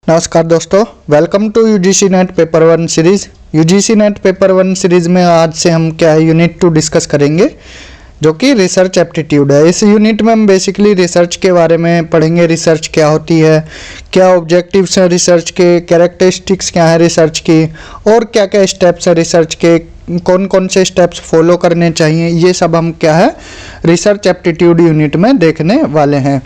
नमस्कार दोस्तों, welcome to UGC NET paper one series. UGC NET paper one series में आज से हम क्या है यूनिट 2 डिस्कस करेंगे, जो कि रिसर्च एप्टीट्यूड है। इस यूनिट में हम बेसिकली रिसर्च के बारे में पढ़ेंगे। रिसर्च क्या होती है, क्या ऑब्जेक्टिव्स हैं रिसर्च के, कैरेक्टरिस्टिक्स क्या है रिसर्च की, और क्या क्या स्टेप्स हैं रिसर्च के, कौन कौन से स्टेप्स फॉलो करने चाहिए, ये सब हम क्या है रिसर्च एप्टीट्यूड यूनिट में देखने वाले हैं।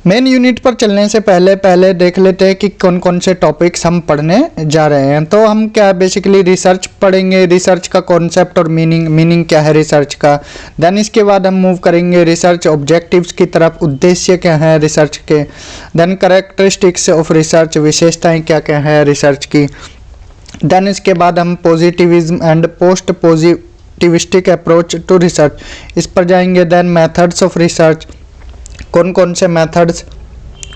मेन यूनिट पर चलने से पहले देख लेते हैं कि कौन कौन से टॉपिक्स हम पढ़ने जा रहे हैं। तो हम क्या बेसिकली रिसर्च पढ़ेंगे, रिसर्च का कॉन्सेप्ट और मीनिंग क्या है रिसर्च का। देन इसके बाद हम मूव करेंगे रिसर्च ऑब्जेक्टिव्स की तरफ, उद्देश्य क्या है रिसर्च के। देन कैरेक्टरिस्टिक्स ऑफ रिसर्च, विशेषताएं क्या क्या है रिसर्च की। देन इसके बाद हम positivism and post positivistic approach to research, इस पर जाएंगे। देन मेथड्स ऑफ रिसर्च, कौन कौन से मेथड्स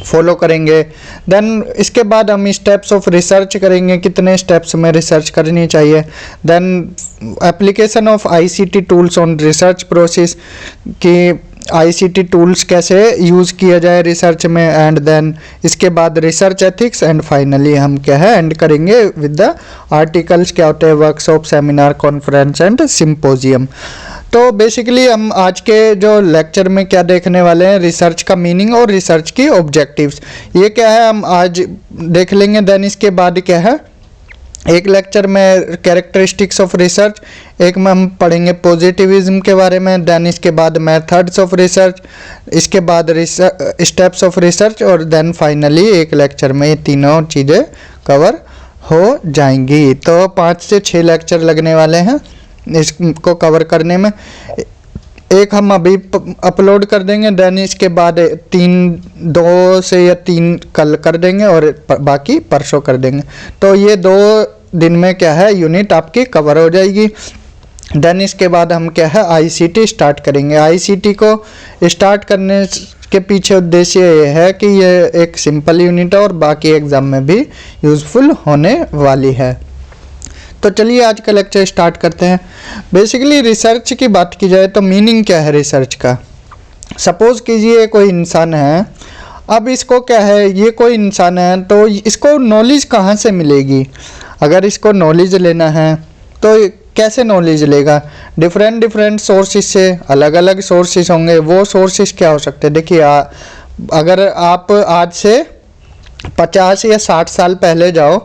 फॉलो करेंगे। देन इसके बाद हम स्टेप्स ऑफ रिसर्च करेंगे, कितने स्टेप्स में रिसर्च करनी चाहिए। Then application of ICT tools on research process, कि आईसीटी टूल्स कैसे यूज़ किया जाए रिसर्च में। एंड देन इसके बाद रिसर्च एथिक्स, एंड फाइनली हम क्या है एंड करेंगे विद द आर्टिकल्स, क्या होते हैं workshop, seminar, conference and symposium. तो बेसिकली हम आज के जो लेक्चर में क्या देखने वाले हैं, रिसर्च का मीनिंग और रिसर्च की ऑब्जेक्टिव्स, ये क्या है हम आज देख लेंगे। देन इसके बाद क्या है एक लेक्चर में कैरेक्टरिस्टिक्स ऑफ रिसर्च, एक में हम पढ़ेंगे पॉजिटिविज्म के बारे में। देन इसके बाद मेथड्स ऑफ रिसर्च, इसके बाद स्टेप्स ऑफ रिसर्च, और देन फाइनली एक लेक्चर में ये तीनों चीज़ें कवर हो जाएंगी। तो 5 से 6 लेक्चर लगने वाले हैं इसको कवर करने में। एक हम अभी अपलोड कर देंगे, देन इसके बाद 2 से या 3 कल कर देंगे और बाकी परसों कर देंगे। तो ये 2 दिन में क्या है यूनिट आपकी कवर हो जाएगी। देन इसके बाद हम क्या है आईसीटी स्टार्ट करेंगे। आईसीटी को स्टार्ट करने के पीछे उद्देश्य ये है कि ये एक सिंपल यूनिट है और बाकी एग्ज़ाम में भी यूज़फुल होने वाली है। तो चलिए आज का लेक्चर स्टार्ट करते हैं। बेसिकली रिसर्च की बात की जाए तो मीनिंग क्या है रिसर्च का। सपोज कीजिए कोई इंसान है, अब इसको क्या है, ये कोई इंसान है तो इसको नॉलेज कहाँ से मिलेगी। अगर इसको नॉलेज लेना है तो कैसे नॉलेज लेगा, डिफरेंट सोर्सेज से, अलग अलग सोर्सेज होंगे। वो सोर्सेज क्या हो सकते हैं, देखिए अगर आप आज से 50 या 60 साल पहले जाओ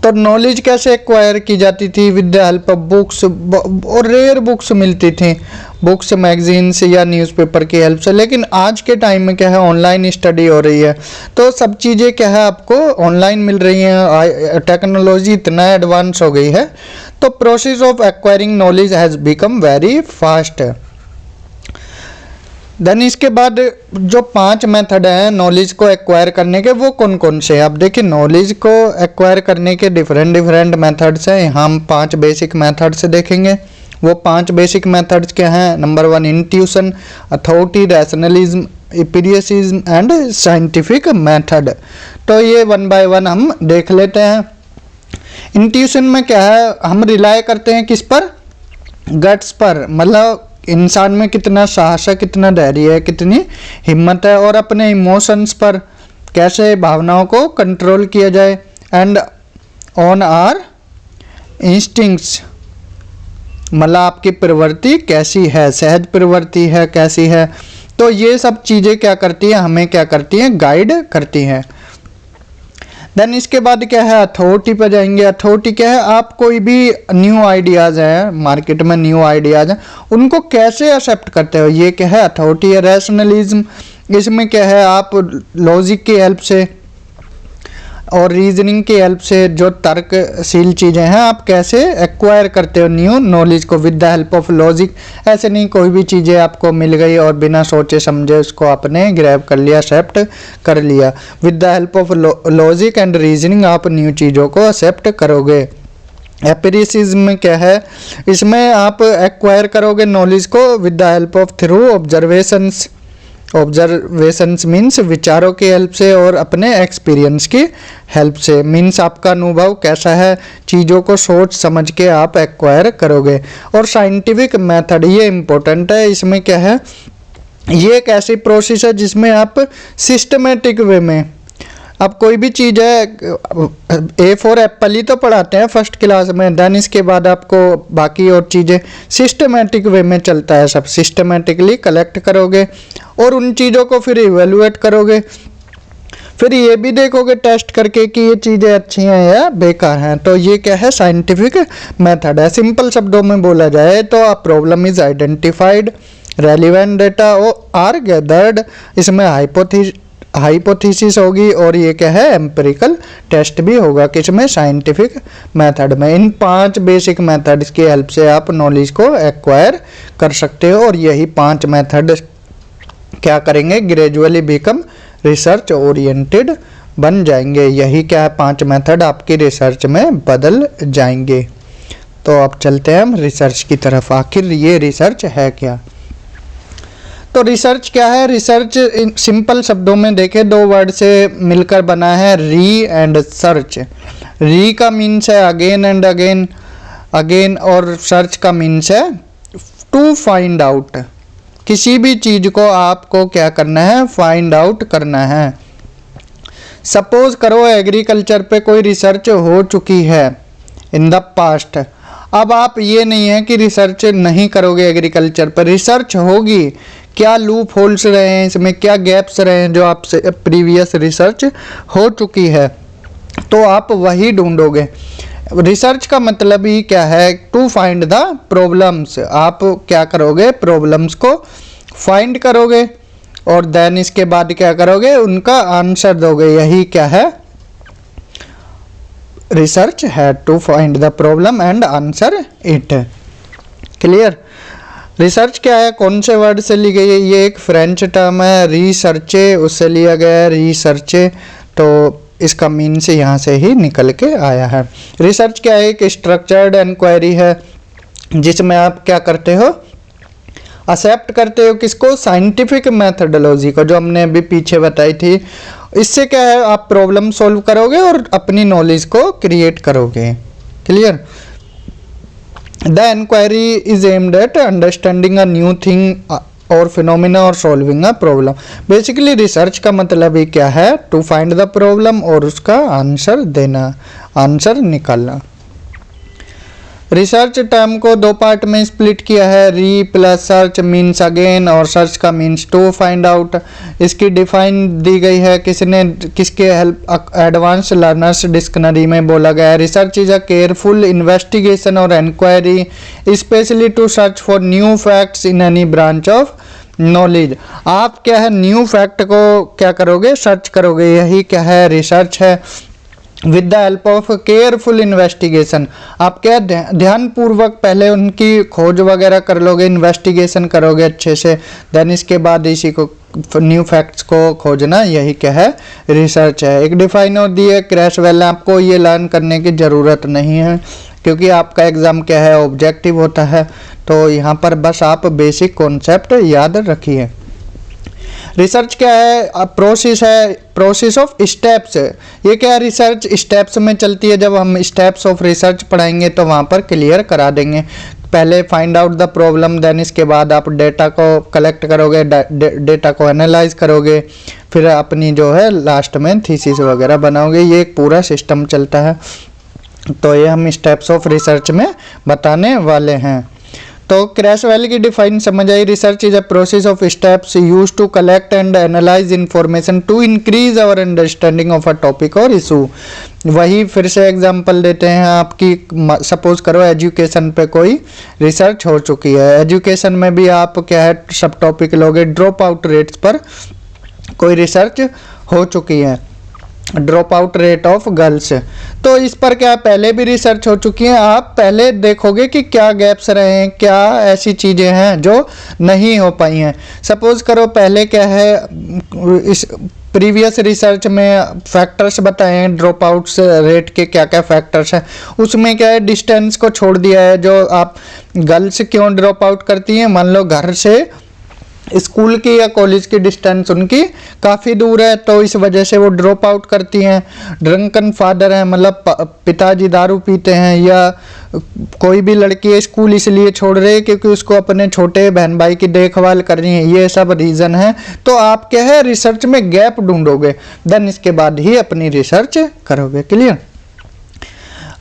तो नॉलेज कैसे एक्वायर की जाती थी, with the help of books, और रेयर बुक्स मिलती थी, बुक्स, मैगजीन्स या न्यूज़पेपर की हेल्प से। लेकिन आज के टाइम में क्या है ऑनलाइन स्टडी हो रही है, तो सब चीज़ें क्या है आपको ऑनलाइन मिल रही हैं। टेक्नोलॉजी इतना एडवांस हो गई है, तो process of acquiring knowledge has become very fast. Then इसके बाद जो 5 मेथड हैं नॉलेज को एक्वायर करने के, वो कौन कौन से हैं। अब देखिए नॉलेज को एक्वायर करने के डिफरेंट मेथड्स हैं। यहाँ हम 5 बेसिक मेथड्स देखेंगे। वो 5 बेसिक मेथड्स क्या हैं। Number 1 intuition, authority, rationalism, empiricism and scientific method. तो ये 1 बाय 1 हम देख लेते हैं। इंट्यूशन में क्या है, हम रिलाय करते हैं किस पर, गट्स पर, मतलब इंसान में कितना साहस है, कितना धैर्य है, कितनी हिम्मत है, और अपने इमोशंस पर, कैसे भावनाओं को कंट्रोल किया जाए। एंड ऑन आर इंस्टिंक्ट्स, मतलब आपकी प्रवृत्ति कैसी है, सहज प्रवृत्ति है कैसी है। तो ये सब चीज़ें क्या करती हैं, हमें क्या करती हैं, गाइड करती हैं। देन इसके बाद क्या है अथॉरिटी पर जाएंगे। अथॉरिटी क्या है, आप कोई भी न्यू आइडियाज़ हैं, मार्केट में न्यू आइडियाज़ हैं, उनको कैसे एक्सेप्ट करते हो, ये क्या है अथॉरिटी है। रैशनलिज्म, इसमें क्या है आप लॉजिक की हेल्प से और रीजनिंग की हेल्प से जो तर्कशील चीज़ें हैं आप कैसे एक्वायर करते हो न्यू नॉलेज को, with the help of logic. ऐसे नहीं कोई भी चीज़ें आपको मिल गई और बिना सोचे समझे उसको आपने ग्रैब कर लिया, एक्सेप्ट कर लिया। With the help of logic and reasoning आप न्यू चीज़ों को एक्सेप्ट करोगे। एम्पिरिसिज्म में क्या है, इसमें आप एक्वायर करोगे नॉलेज को with the help of through observations. Observations means विचारों की हेल्प से और अपने एक्सपीरियंस की हेल्प से, मीन्स आपका अनुभव कैसा है, चीज़ों को सोच समझ के आप एक्वायर करोगे। और साइंटिफिक मेथड, ये इम्पोर्टेंट है। इसमें क्या है, ये एक ऐसी प्रोसेस है जिसमें आप सिस्टमेटिक वे में अब कोई भी चीज़ है, ए फॉर एप्पल ही तो पढ़ाते हैं फर्स्ट क्लास में, देन इसके बाद आपको बाकी और चीज़ें सिस्टमेटिक वे में चलता है, सब सिस्टमेटिकली कलेक्ट करोगे और उन चीज़ों को फिर इवेलुएट करोगे, फिर ये भी देखोगे टेस्ट करके कि ये चीज़ें अच्छी हैं या बेकार हैं। तो ये क्या है, साइंटिफिक मेथड है। सिंपल शब्दों में बोला जाए तो a problem is identified, relevant data are gathered, इसमें हाइपोथेसिस होगी और ये क्या है, एम्पिरिकल टेस्ट भी होगा, किसमें, साइंटिफिक मेथड में। इन 5 बेसिक मेथड्स की हेल्प से आप नॉलेज को एक्वायर कर सकते हो और यही 5 मेथड क्या करेंगे, ग्रेजुअली बिकम रिसर्च ओरिएंटेड बन जाएंगे। यही क्या है, 5 मेथड आपकी रिसर्च में बदल जाएंगे। तो अब चलते हैं हम रिसर्च की तरफ, आखिर ये रिसर्च है क्या। तो रिसर्च क्या है, रिसर्च सिंपल शब्दों में देखें 2 वर्ड से मिलकर बना है, री एंड सर्च। री का मीन्स है अगेन एंड अगेन, अगेन, और सर्च का मीन्स है टू फाइंड आउट। किसी भी चीज़ को आपको क्या करना है, फाइंड आउट करना है। सपोज करो एग्रीकल्चर पे कोई रिसर्च हो चुकी है इन द पास्ट, अब आप ये नहीं है कि रिसर्च नहीं करोगे एग्रीकल्चर पर, रिसर्च होगी, क्या लूप होल्स रहे हैं इसमें, क्या गैप्स रहे हैं जो आपसे प्रीवियस रिसर्च हो चुकी है, तो आप वही ढूंढोगे। रिसर्च का मतलब ही क्या है, टू फाइंड द प्रॉब्लम्स। आप क्या करोगे, प्रॉब्लम्स को फाइंड करोगे और देन इसके बाद क्या करोगे, उनका आंसर दोगे। यही क्या है, रिसर्च है, to find the problem and answer it. Clear. Research क्या है, कौन से वर्ड से ली गई है, ये एक फ्रेंच टर्म है, रिसर्चे उससे लिया गया है, रिसर्चे, तो इसका मीन्स यहाँ से ही निकल के आया है। रिसर्च क्या है, एक स्ट्रक्चर्ड इंक्वायरी है जिसमें आप क्या करते हो, एक्सेप्ट करते हो किसको, साइंटिफिक मेथडोलॉजी को, जो हमने अभी पीछे बताई थी। इससे क्या है, आप प्रॉब्लम सॉल्व करोगे और अपनी नॉलेज को क्रिएट करोगे। Clear. The inquiry is aimed at understanding a new thing और फिनोमिना और solving a problem. Basically research का मतलब ही क्या है, टू फाइंड द प्रॉब्लम और उसका आंसर देना, आंसर निकालना। रिसर्च टर्म को 2 पार्ट में स्प्लिट किया है, री प्लस सर्च मीन्स अगेन और सर्च का मीन्स टू फाइंड आउट। इसकी डिफाइन दी गई है किसने, किसके हेल्प, एडवांस लर्नर्स डिक्शनरी में बोला गया है। Research is a careful investigation और inquiry specially to search for new facts in any branch of knowledge. आप क्या है, न्यू फैक्ट को क्या करोगे, सर्च करोगे, यही क्या है, रिसर्च है। With the help of careful investigation, आप क्या ध्यानपूर्वक पहले उनकी खोज वगैरह कर लोगे, इन्वेस्टिगेशन करोगे अच्छे से, देन इसके बाद इसी को न्यू फैक्ट्स को खोजना, यही क्या है, रिसर्च है। एक डिफाइन और दी है क्रैशवेल, आपको ये लर्न करने की ज़रूरत नहीं है क्योंकि आपका एग्ज़ाम क्या है, ऑब्जेक्टिव होता है, तो यहाँ पर बस आप बेसिक कॉन्सेप्ट याद रखिए। रिसर्च क्या है, प्रोसेस है, प्रोसेस ऑफ स्टेप्स। ये क्या है, रिसर्च स्टेप्स में चलती है। जब हम स्टेप्स ऑफ रिसर्च पढ़ाएंगे तो वहाँ पर क्लियर करा देंगे। पहले find out the problem, then इसके बाद आप डेटा को कलेक्ट करोगे, डेटा को एनालाइज करोगे, फिर अपनी जो है लास्ट में थीसिस वगैरह बनाओगे। ये एक पूरा सिस्टम चलता है, तो ये हम स्टेप्स ऑफ रिसर्च में बताने वाले हैं। तो क्रैशवेल की डिफाइन समझ आई। Research is a process of steps use to collect and analyse information to increase our understanding of a topic और इशू। वही फिर से एग्जांपल देते हैं आपकी, सपोज करो एजुकेशन पे कोई रिसर्च हो चुकी है। एजुकेशन में भी आप क्या है, सब टॉपिक लोगे। ड्रॉप आउट रेट्स पर कोई रिसर्च हो चुकी है, drop out rate of girls, तो इस पर क्या पहले भी रिसर्च हो चुकी है। आप पहले देखोगे कि क्या गैप्स रहे हैं, क्या ऐसी चीज़ें हैं जो नहीं हो पाई हैं। सपोज करो पहले क्या है, इस प्रीवियस रिसर्च में फैक्टर्स बताए हैं ड्रॉप आउट्स रेट के, क्या क्या फैक्टर्स हैं। उसमें क्या है, डिस्टेंस को छोड़ दिया है, जो आप गर्ल्स क्यों ड्रॉप आउट करती हैं। मान लो घर से स्कूल की या कॉलेज की डिस्टेंस उनकी काफ़ी दूर है, तो इस वजह से वो ड्रॉप आउट करती हैं। ड्रंकन फादर है, मतलब पिताजी दारू पीते हैं, या कोई भी लड़की है स्कूल इसलिए छोड़ रही है क्योंकि उसको अपने छोटे बहन भाई की देखभाल करनी है, ये सब रीज़न है। तो आप क्या है रिसर्च में गैप ढूंढोगे, देन इसके बाद ही अपनी रिसर्च करोगे। क्लियर।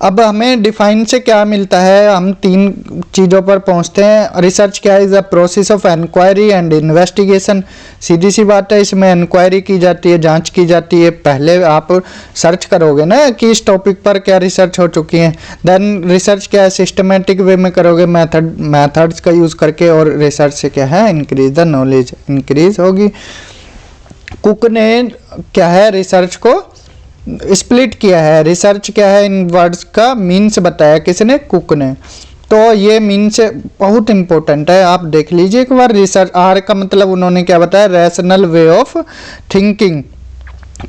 अब हमें डिफाइन से क्या मिलता है, हम 3 चीज़ों पर पहुंचते हैं। रिसर्च क्या है, is a process of inquiry and investigation. सीधी सी बात है, इसमें इंक्वायरी की जाती है, जांच की जाती है। पहले आप सर्च करोगे ना कि इस टॉपिक पर क्या रिसर्च हो चुकी है, देन रिसर्च क्या है सिस्टमेटिक वे में करोगे, मेथड्स का यूज़ करके, और रिसर्च से क्या है इंक्रीज द नॉलेज, इंक्रीज होगी। कुक ने क्या है रिसर्च को स्प्लिट किया है। रिसर्च क्या है, इन वर्ड्स का मीन्स बताया किसने, कुक ने। तो ये मीन्स बहुत इंपॉर्टेंट है, आप देख लीजिए एक बार। रिसर्च आर का मतलब उन्होंने क्या बताया, रैशनल वे ऑफ थिंकिंग,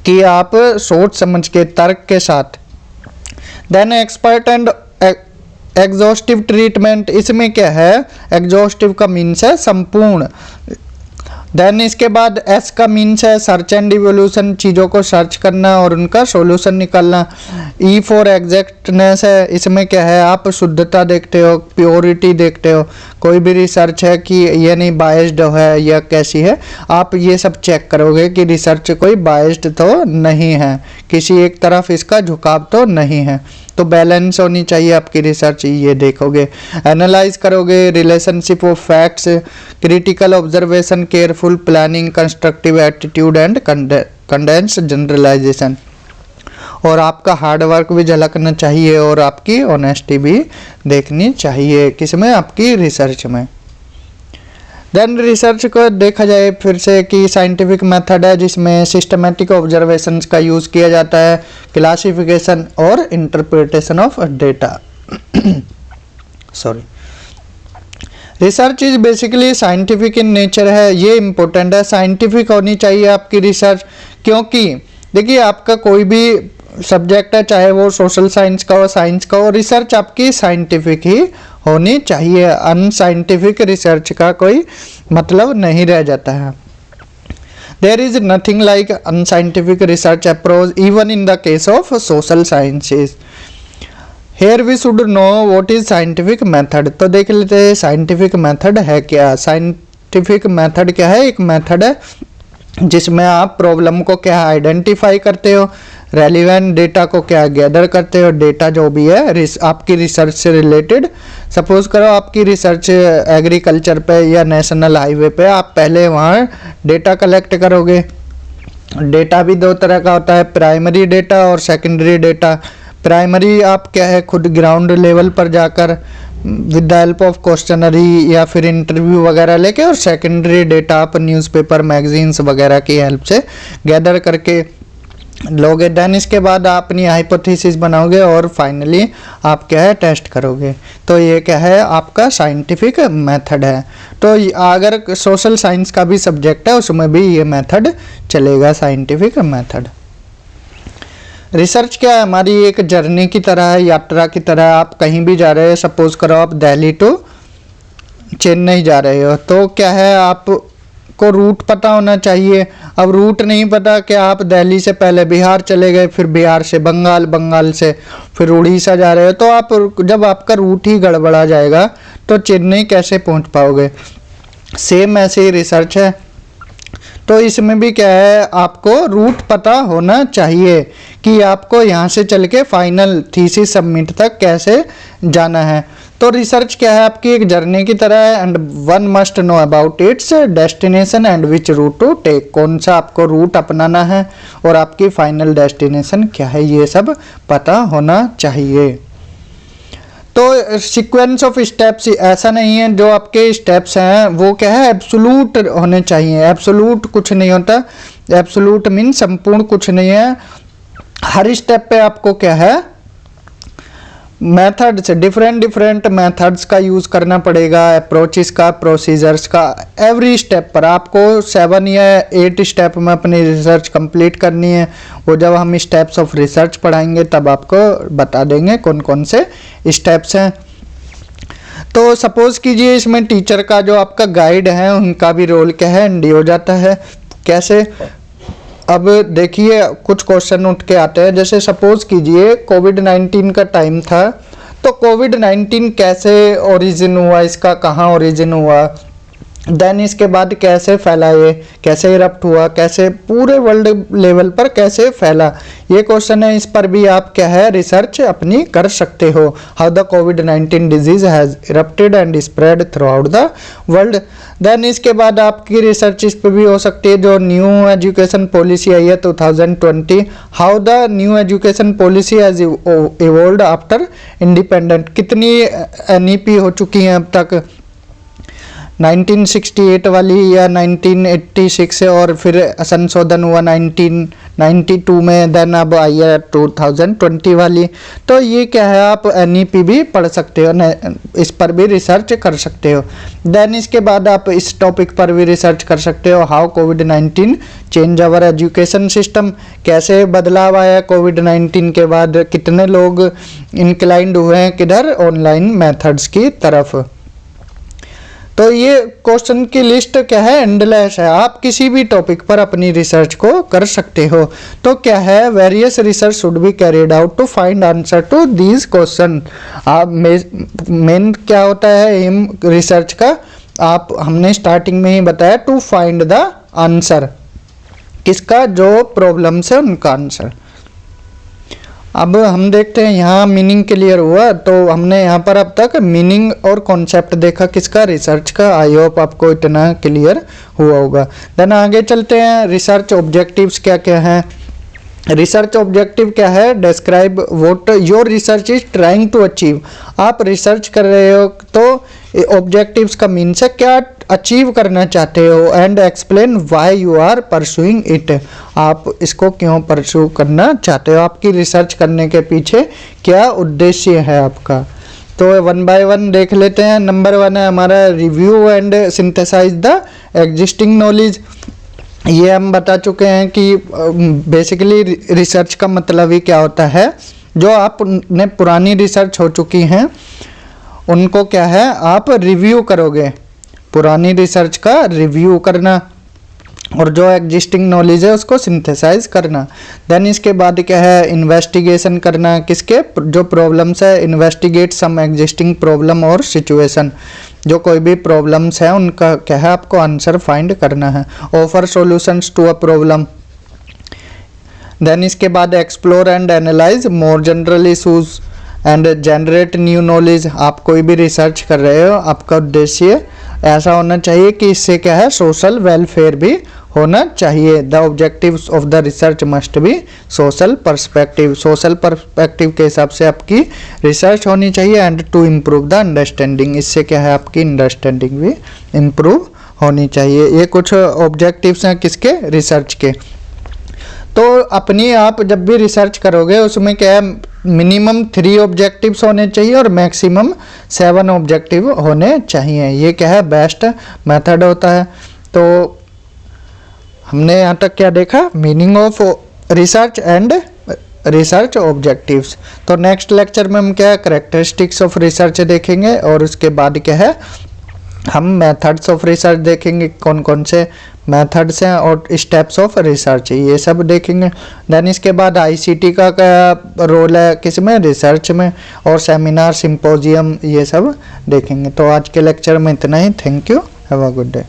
कि आप सोच समझ के तर्क के साथ। Then expert and exhaustive treatment, इसमें क्या है एग्जॉस्टिव का मीन्स है संपूर्ण। देन इसके बाद एस का मीन्स है सर्च एंड इवोल्यूशन, चीज़ों को सर्च करना और उनका सॉल्यूशन निकालना। ई फॉर एग्जैक्टनेस है, इसमें क्या है आप शुद्धता देखते हो, प्योरिटी देखते हो। कोई भी रिसर्च है कि ये नहीं बायस्ड है या कैसी है, आप ये सब चेक करोगे कि रिसर्च कोई बायस्ड तो नहीं है, किसी एक तरफ इसका झुकाव तो नहीं है। तो बैलेंस होनी चाहिए आपकी रिसर्च, ये देखोगे। एनालाइज करोगे relationship of facts, critical observation, careful planning, constructive attitude and condense generalisation. और आपका हार्डवर्क भी झलकना चाहिए और आपकी ऑनेस्टी भी देखनी चाहिए, किसमें, आपकी रिसर्च में। देन रिसर्च को देखा जाए फिर से कि साइंटिफिक मेथड है जिसमें सिस्टमेटिक ऑब्जर्वेशंस का यूज़ किया जाता है, क्लासिफिकेशन और interpretation of data. Sorry, research is basically scientific in nature है, ये इंपॉर्टेंट है। साइंटिफिक होनी चाहिए आपकी रिसर्च, क्योंकि देखिए आपका कोई भी सब्जेक्ट है, चाहे वो सोशल साइंस का हो, साइंस का हो, रिसर्च आपकी साइंटिफिक ही होनी चाहिए। अनसाइंटिफिक रिसर्च का कोई मतलब नहीं रह जाता है। There is nothing like unscientific research approach even in the case of social sciences. Here we should know what is scientific method. तो देख लेते हैं साइंटिफिक मेथड है क्या। साइंटिफिक मेथड क्या है, एक मेथड है जिसमें आप प्रॉब्लम को क्या आइडेंटिफाई करते हो, रेलिवेंट डेटा को क्या गैदर करते हो, डेटा जो भी है आपकी रिसर्च से रिलेटेड। सपोज करो आपकी रिसर्च एग्रीकल्चर पे या नेशनल हाईवे पे, आप पहले वहाँ डेटा कलेक्ट करोगे। डेटा भी 2 तरह का होता है, प्राइमरी डेटा और सेकेंडरी डेटा। प्राइमरी आप क्या है खुद ग्राउंड लेवल पर जाकर with the help of questionnaire या फिर इंटरव्यू वगैरह लेके, और सेकेंडरी डेटा आप न्यूज़पेपर मैगजीन्स वगैरह की हेल्प से गैदर करके लोगे। देन इसके बाद आप अपनी हाइपोथेसिस बनाओगे और फाइनली आप क्या है टेस्ट करोगे। तो ये क्या है आपका साइंटिफिक मेथड है। तो अगर सोशल साइंस का भी सब्जेक्ट है उसमें भी ये मेथड चलेगा, साइंटिफिक मेथड। रिसर्च क्या है, हमारी एक जर्नी की तरह है, यात्रा की तरह। आप कहीं भी जा रहे हो, सपोज करो आप दिल्ली टू चेन्नई जा रहे हो, तो क्या है आपको रूट पता होना चाहिए। अब रूट नहीं पता, क्या आप दिल्ली से पहले बिहार चले गए, फिर बिहार से बंगाल, बंगाल से फिर उड़ीसा जा रहे हो, तो आप जब आपका रूट ही गड़बड़ा जाएगा तो चेन्नई कैसे पहुंच पाओगे। सेम ऐसे ही रिसर्च है, तो इसमें भी क्या है आपको रूट पता होना चाहिए कि आपको यहाँ से चल के फाइनल थीसिस सबमिट तक कैसे जाना है। तो रिसर्च क्या है आपकी एक जर्नी की तरह है, and one must know about its destination and which route to take. कौन सा आपको रूट अपनाना है और आपकी फाइनल डेस्टिनेशन क्या है, ये सब पता होना चाहिए। तो सीक्वेंस ऑफ स्टेप्स ऐसा नहीं है, जो आपके स्टेप्स हैं वो क्या है एब्सोल्यूट होने चाहिए। एब्सोल्यूट कुछ नहीं होता, एब्सोल्यूट मीन संपूर्ण कुछ नहीं है। हर स्टेप पे आपको क्या है मेथड्स, डिफरेंट मेथड्स का यूज़ करना पड़ेगा, अप्रोचेस का, प्रोसीजर्स का। एवरी स्टेप पर आपको 7 या 8 स्टेप में अपनी रिसर्च कंप्लीट करनी है। वो जब हम स्टेप्स ऑफ रिसर्च पढ़ाएंगे तब आपको बता देंगे कौन कौन से स्टेप्स हैं। तो सपोज कीजिए इसमें टीचर का जो आपका गाइड है उनका भी रोल क्या है, एनडी हो जाता है। कैसे, अब देखिए कुछ क्वेश्चन उठ के आते हैं। जैसे सपोज कीजिए कोविड-19 का टाइम था, तो कोविड-19 कैसे ओरिजिन हुआ, इसका कहाँ ओरिजिन हुआ, देन इसके बाद कैसे फैला, ये कैसे इरप्ट हुआ, कैसे पूरे वर्ल्ड लेवल पर कैसे फैला, ये क्वेश्चन है। इस पर भी आप क्या है रिसर्च अपनी कर सकते हो। हाउ द कोविड-19 disease has erupted and spread throughout the world. Then इसके बाद आपकी रिसर्च इस पर भी हो सकती है। जो न्यू एजुकेशन पॉलिसी आई है 2020, how the new education policy has evolved after independent. कितनी NEP हो चुकी हैं अब तक, 1968 वाली या 1986 से, और फिर संशोधन हुआ 1992 में, देन अब आई है 2020 वाली। तो ये क्या है, आप NEP भी पढ़ सकते हो, इस पर भी रिसर्च कर सकते हो। देन इसके बाद आप इस टॉपिक पर भी रिसर्च कर सकते हो, हाउ कोविड-19 चेंज आवर एजुकेशन सिस्टम। कैसे बदलाव आया कोविड-19 के बाद, कितने लोग इंक्लाइंड हुए हैं किधर, ऑनलाइन मेथड्स की तरफ। तो ये क्वेश्चन की लिस्ट क्या है, एंडलेस है। आप किसी भी टॉपिक पर अपनी रिसर्च को कर सकते हो। तो क्या है, various research should be carried out to find answer to these question. आप मेन क्या होता है एम रिसर्च का, आप हमने स्टार्टिंग में ही बताया, टू फाइंड द आंसर, किसका, जो प्रॉब्लम्स है उनका आंसर। अब हम देखते हैं यहाँ मीनिंग क्लियर हुआ। तो हमने यहाँ पर अब तक मीनिंग और कॉन्सेप्ट देखा किसका, रिसर्च का। आई होप आपको इतना क्लियर हुआ होगा। देन आगे चलते हैं, रिसर्च ऑब्जेक्टिव्स क्या क्या हैं। रिसर्च ऑब्जेक्टिव क्या है, describe what your research is trying to achieve. आप रिसर्च कर रहे हो तो ऑब्जेक्टिव्स का मीन्स है क्या अचीव करना चाहते हो, and explain why you are pursuing it. आप इसको क्यों परसू करना चाहते हो, आपकी रिसर्च करने के पीछे क्या उद्देश्य है आपका। तो वन बाय वन देख लेते हैं। नंबर 1 है हमारा review and synthesise the existing knowledge. ये हम बता चुके हैं कि बेसिकली रिसर्च का मतलब ही क्या होता है, जो आपने पुरानी रिसर्च हो चुकी हैं उनको क्या है आप रिव्यू करोगे, पुरानी रिसर्च का रिव्यू करना, और जो एग्जिस्टिंग नॉलेज है उसको सिंथेसाइज करना। देन इसके बाद क्या है, इन्वेस्टिगेशन करना, किसके, जो प्रॉब्लम्स है, इन्वेस्टिगेट सम एग्जिस्टिंग प्रॉब्लम और सिचुएशन। जो कोई भी प्रॉब्लम्स है उनका क्या है आपको आंसर फाइंड करना है। Offer solutions to a problem. Then इसके बाद explore and analyse more general issues and generate new knowledge. आप कोई भी रिसर्च कर रहे हो, आपका उद्देश्य ऐसा होना चाहिए कि इससे क्या है सोशल वेलफेयर भी होना चाहिए। The objectives of the research must be social perspective. Social perspective के हिसाब से आपकी रिसर्च होनी चाहिए। And to improve the understanding, इससे क्या है आपकी अंडरस्टैंडिंग भी इम्प्रूव होनी चाहिए। ये कुछ ऑब्जेक्टिव्स हैं किसके, रिसर्च के। तो अपनी आप जब भी रिसर्च करोगे उसमें क्या है मिनिमम 3 ऑब्जेक्टिव्स होने चाहिए और मैक्सिमम 7 ऑब्जेक्टिव होने चाहिए। ये क्या है बेस्ट मेथड होता है। तो हमने यहाँ तक क्या देखा, meaning of research and research objectives. तो नेक्स्ट लेक्चर में हम क्या है कैरेक्टरिस्टिक्स ऑफ रिसर्च देखेंगे, और उसके बाद क्या है हम मेथड्स ऑफ रिसर्च देखेंगे, कौन कौन से मेथड्स हैं और स्टेप्स ऑफ रिसर्च, ये सब देखेंगे। देन इसके बाद ICT का क्या रोल है किसमें, रिसर्च में, और सेमिनार सिंपोजियम ये सब देखेंगे। तो आज के लेक्चर में इतना ही। Thank you, have a good day.